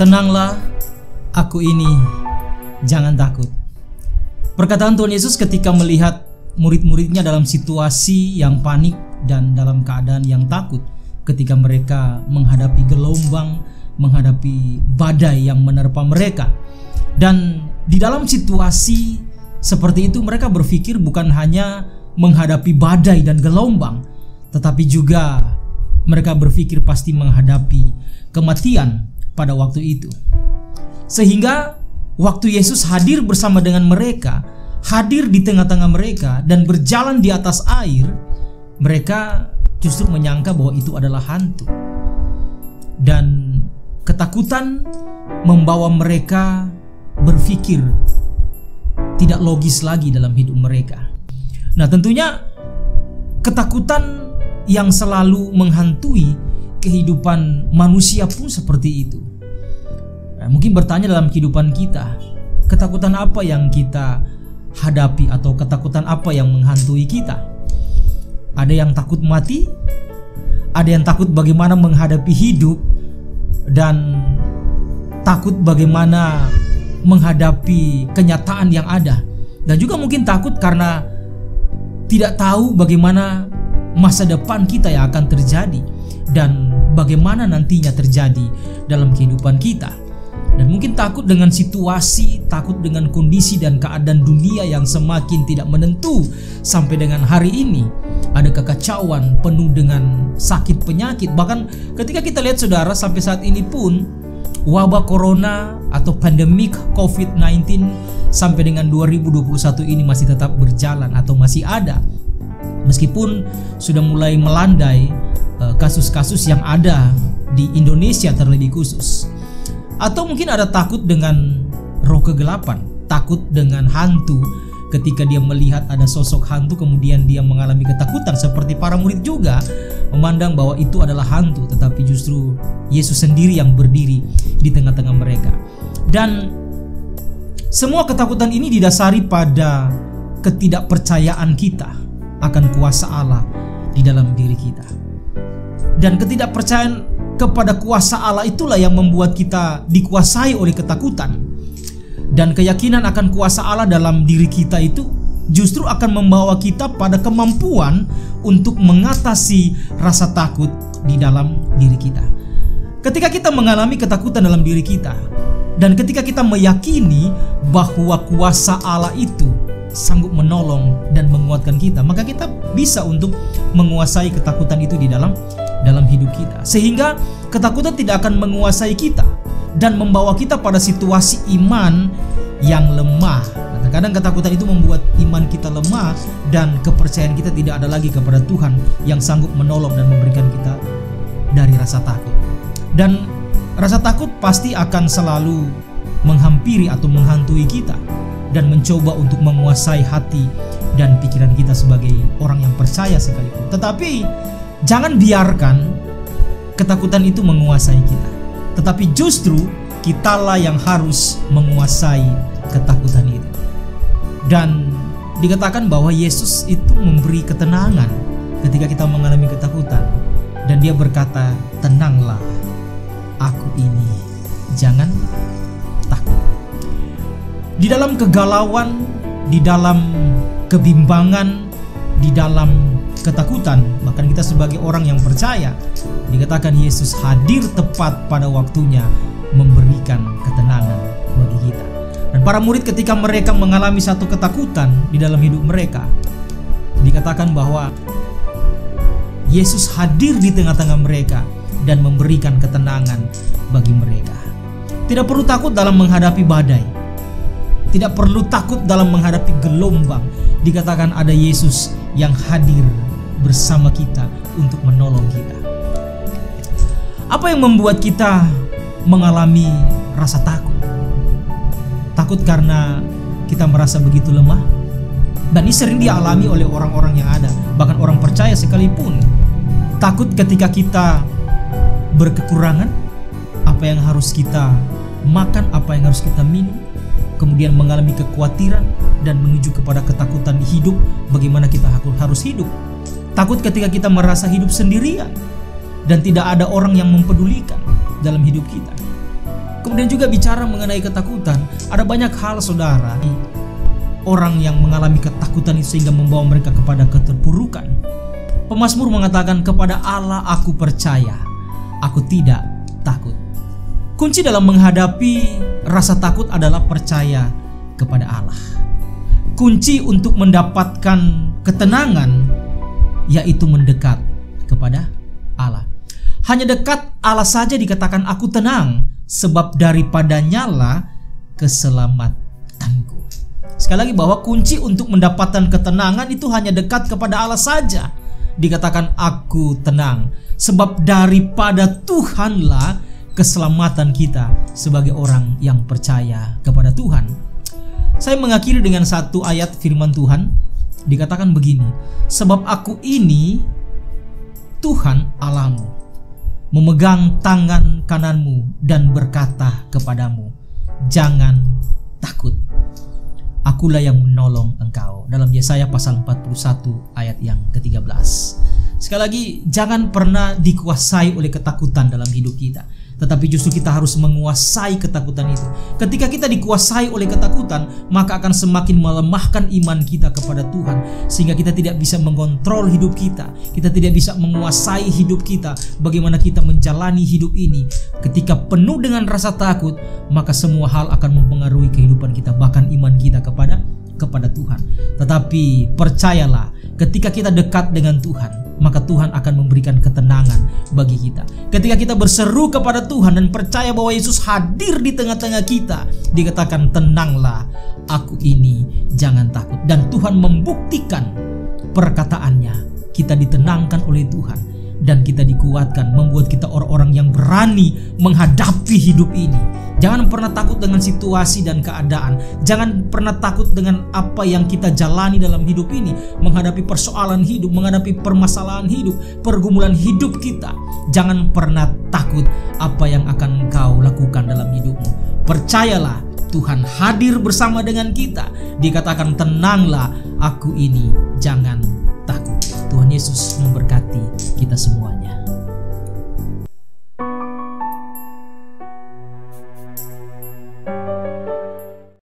Tenanglah, aku ini, jangan takut. Perkataan Tuhan Yesus ketika melihat murid-muridnya dalam situasi yang panik dan dalam keadaan yang takut ketika mereka menghadapi gelombang, menghadapi badai yang menerpa mereka. Dan di dalam situasi seperti itu mereka berpikir bukan hanya menghadapi badai dan gelombang, tetapi juga mereka berpikir pasti menghadapi kematian pada waktu itu. Sehingga waktu Yesus hadir bersama dengan mereka, hadir di tengah-tengah mereka dan berjalan di atas air, mereka justru menyangka bahwa itu adalah hantu. Dan ketakutan membawa mereka berpikir tidak logis lagi dalam hidup mereka. Nah, tentunya ketakutan yang selalu menghantui kehidupan manusia pun seperti itu. Nah, mungkin bertanya dalam kehidupan kita, ketakutan apa yang kita hadapi atau ketakutan apa yang menghantui kita? Ada yang takut mati, ada yang takut bagaimana menghadapi hidup dan takut bagaimana menghadapi kenyataan yang ada, dan juga mungkin takut karena tidak tahu bagaimana masa depan kita yang akan terjadi dan bagaimana nantinya terjadi dalam kehidupan kita. Dan mungkin takut dengan situasi, takut dengan kondisi dan keadaan dunia yang semakin tidak menentu. Sampai dengan hari ini ada kekacauan penuh dengan sakit penyakit. Bahkan ketika kita lihat saudara, sampai saat ini pun wabah corona atau pandemik COVID-19 sampai dengan 2021 ini masih tetap berjalan atau masih ada. Meskipun sudah mulai melandai kasus-kasus yang ada di Indonesia terlebih khusus. Atau mungkin ada takut dengan roh kegelapan, takut dengan hantu. Ketika dia melihat ada sosok hantu, kemudian dia mengalami ketakutan seperti para murid juga, memandang bahwa itu adalah hantu, tetapi justru Yesus sendiri yang berdiri di tengah-tengah mereka. Dan semua ketakutan ini didasari pada ketidakpercayaan kita akan kuasa Allah di dalam diri kita. Dan ketidakpercayaan kepada kuasa Allah itulah yang membuat kita dikuasai oleh ketakutan. Dan keyakinan akan kuasa Allah dalam diri kita itu justru akan membawa kita pada kemampuan untuk mengatasi rasa takut di dalam diri kita. Ketika kita mengalami ketakutan dalam diri kita, dan ketika kita meyakini bahwa kuasa Allah itu sanggup menolong dan menguatkan kita, maka kita bisa untuk menguasai ketakutan itu di dalam hidup kita. Sehingga ketakutan tidak akan menguasai kita dan membawa kita pada situasi iman yang lemah. Kadang-kadang ketakutan itu membuat iman kita lemah dan kepercayaan kita tidak ada lagi kepada Tuhan yang sanggup menolong dan memberikan kita dari rasa takut. Dan rasa takut pasti akan selalu menghampiri atau menghantui kita dan mencoba untuk menguasai hati dan pikiran kita sebagai orang yang percaya sekalipun. Tetapi jangan biarkan ketakutan itu menguasai kita, tetapi justru kitalah yang harus menguasai ketakutan itu. Dan dikatakan bahwa Yesus itu memberi ketenangan ketika kita mengalami ketakutan. Dan dia berkata, tenanglah, aku ini, jangan takut. Di dalam kegalauan, di dalam kebimbangan, di dalam ketakutan, bahkan kita sebagai orang yang percaya, dikatakan Yesus hadir tepat pada waktunya memberikan ketenangan bagi kita. Dan para murid ketika mereka mengalami satu ketakutan di dalam hidup mereka, dikatakan bahwa Yesus hadir di tengah-tengah mereka dan memberikan ketenangan bagi mereka. Tidak perlu takut dalam menghadapi badai, tidak perlu takut dalam menghadapi gelombang. Dikatakan ada Yesus yang hadir bersama kita untuk menolong kita. Apa yang membuat kita mengalami rasa takut? Takut karena kita merasa begitu lemah. Dan ini sering dialami oleh orang-orang yang ada, bahkan orang percaya sekalipun. Takut ketika kita berkekurangan, apa yang harus kita makan, apa yang harus kita minum. Kemudian mengalami kekhawatiran dan menuju kepada ketakutan hidup, bagaimana kita harus hidup. Takut ketika kita merasa hidup sendirian dan tidak ada orang yang mempedulikan dalam hidup kita. Kemudian juga bicara mengenai ketakutan, ada banyak hal saudara, orang yang mengalami ketakutan itu sehingga membawa mereka kepada keterpurukan. Pemazmur mengatakan, kepada Allah aku percaya, aku tidak takut. Kunci dalam menghadapi rasa takut adalah percaya kepada Allah. Kunci untuk mendapatkan ketenangan yaitu mendekat kepada Allah. Hanya dekat Allah saja dikatakan aku tenang, sebab daripadanya lah keselamatanku. Sekali lagi bahwa kunci untuk mendapatkan ketenangan itu hanya dekat kepada Allah saja. Dikatakan aku tenang, sebab daripada Tuhanlah keselamatan kita sebagai orang yang percaya kepada Tuhan. Saya mengakhiri dengan satu ayat firman Tuhan. Dikatakan begini, sebab aku ini Tuhan Allahmu, memegang tangan kananmu dan berkata kepadamu, jangan takut, akulah yang menolong engkau. Dalam Yesaya pasal 41 ayat yang ke-13. Sekali lagi, jangan pernah dikuasai oleh ketakutan dalam hidup kita, tetapi justru kita harus menguasai ketakutan itu. Ketika kita dikuasai oleh ketakutan, maka akan semakin melemahkan iman kita kepada Tuhan, sehingga kita tidak bisa mengontrol hidup kita. Kita tidak bisa menguasai hidup kita. Bagaimana kita menjalani hidup ini. Ketika penuh dengan rasa takut, maka semua hal akan mempengaruhi kehidupan kita, bahkan iman kita kepada Tuhan. Tetapi percayalah, ketika kita dekat dengan Tuhan, maka Tuhan akan memberikan ketenangan bagi kita. Ketika kita berseru kepada Tuhan dan percaya bahwa Yesus hadir di tengah-tengah kita, dikatakan tenanglah, aku ini, jangan takut. Dan Tuhan membuktikan perkataannya. Kita ditenangkan oleh Tuhan dan kita dikuatkan, membuat kita orang-orang yang berani menghadapi hidup ini. Jangan pernah takut dengan situasi dan keadaan. Jangan pernah takut dengan apa yang kita jalani dalam hidup ini, menghadapi persoalan hidup, menghadapi permasalahan hidup, pergumulan hidup kita. Jangan pernah takut apa yang akan engkau lakukan dalam hidupmu. Percayalah, Tuhan hadir bersama dengan kita. Dikatakan tenanglah, aku ini, jangan takut. Tuhan Yesus memberkati kita semuanya.